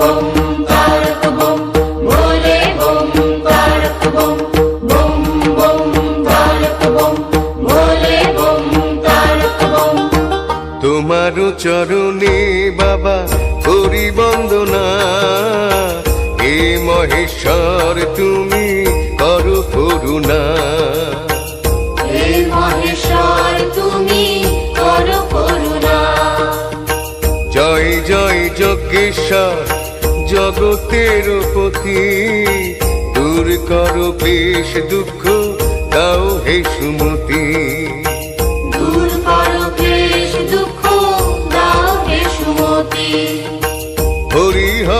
Bomb তারক বম ভোলে বম তারক বম বম বম তারক বম ভোলে বম তারক বম। তোমার চরণে বাবা করি বন্দনা, হে মহেশ্বর তুমি করো করুণা। হে মহেশ্বর তুমি করো করুণা। জয় জয় যজ্ঞেশ্বর জগতের পতি, দূর করো ক্লেশ দুঃখ দাও হে সুমতি।